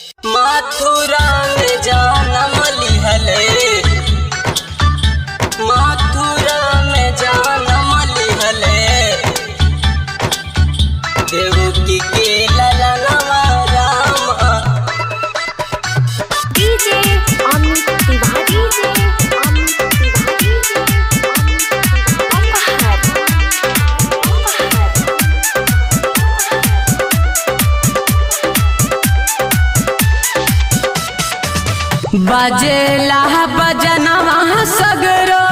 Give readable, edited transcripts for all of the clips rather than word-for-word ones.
मथुरा में जन्म लिहले, मथुरा में जन्म लिहले, देवकी के ललनवा राम। डीजे अमित तिवारी, बजेला बजनवा सगरो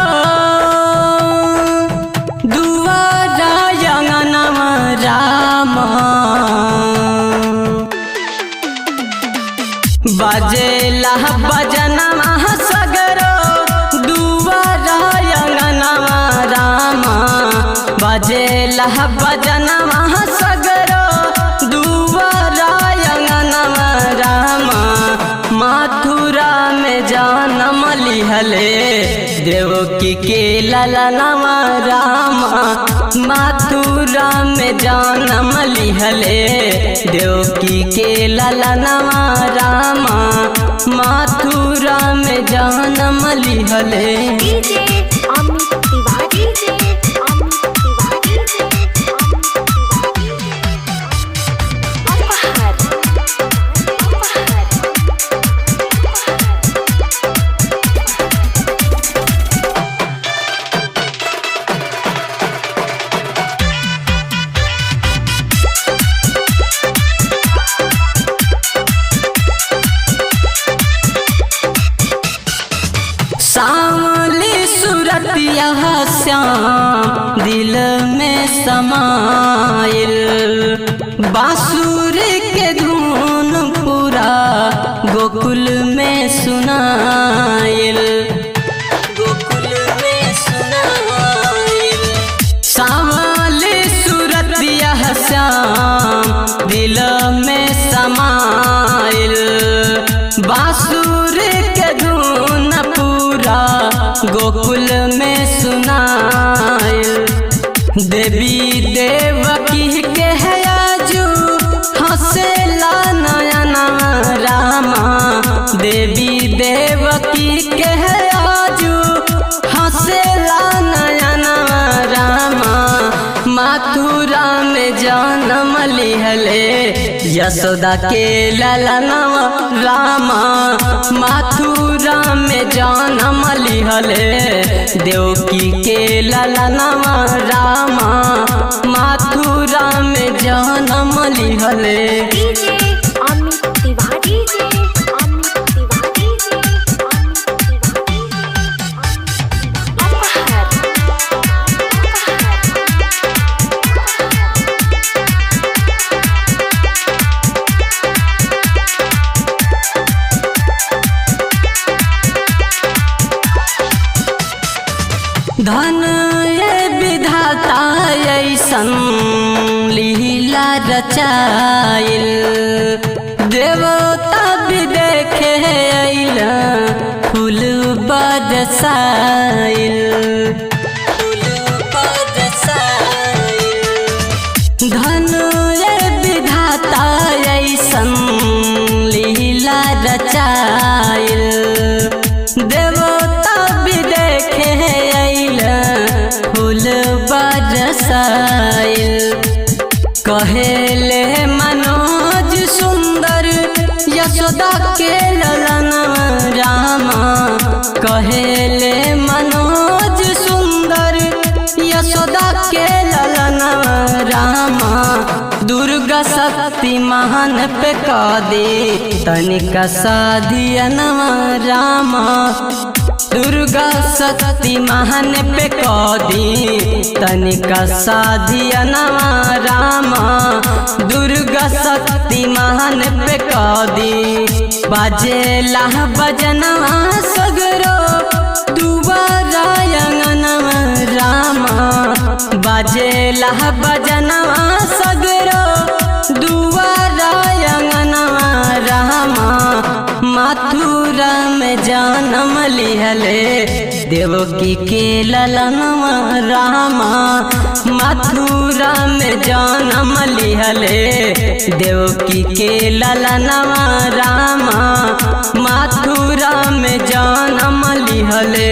दुआरा अंगनवा राम। बजेला बजनवा सगरो दुआरा अंगनवा राम। बजेला बजनवा सगरो दुआरा अंगनवा राम। मथुरा में जन्म लिहले, देवकी के ललनवा राम। मथुरा में जन्म लिहले, देवकी के ललनवा राम। मथुरा में जन्म लिहले। डीजे अमित तिवारी, सांवली सूरतिया श्याम दिल में समाइल। बांसुरी के धुन पूरा गोकुल में सुनाइल, गोकुल में सुनाइल। सांवली सूरतिया श्याम दिल में समाइल। बांसुरी के धुन पूरा गोकुल में सुनाइल। देवी देवकी के आजू हंसेला नयना रामा। देवी देवकी के आजू हंसेला नयना रामा। मथुरा में जन्म लिहले, यशोदा के ललनवा रामा। मथुरा में जन्म लिहले, देवकी के ललनवा रामा। मथुरा में जन्म लिहले। डीजे अमित तिवारी, धन ये विधाता ऐसन लीला रचाइल। देवता भी देखे अइला फूल बरसाइल, फूल बरसाइल। धन ये विधाता ऐसन लीला रचाइल। देवता भी देखे फूल बरसाइल। कहेले मनोज सुंदर यशोदा के ललनवा रामा। कहेले मनोज सुंदर यशोदा के ललनवा रामा। दुर्गा शक्ति महान पे कदी तनिका साधियनवा रामा। दुर्गा शक्ति महान पे कदी तनिका साधियनवा रामा। दुर्गा शक्ति महान पे कदी। बजेला बजनवा सगरो दुआरा अंगनवा रामा। बजेला बजनवा सगरो दुआरा अंगनवा रामा। मथुरा में जन्म लिहले, देवकी के ललनवा रामा मथुरा में जन्म लिहले। देवकी के ललनवा रामा मथुरा में जन्म लिहले।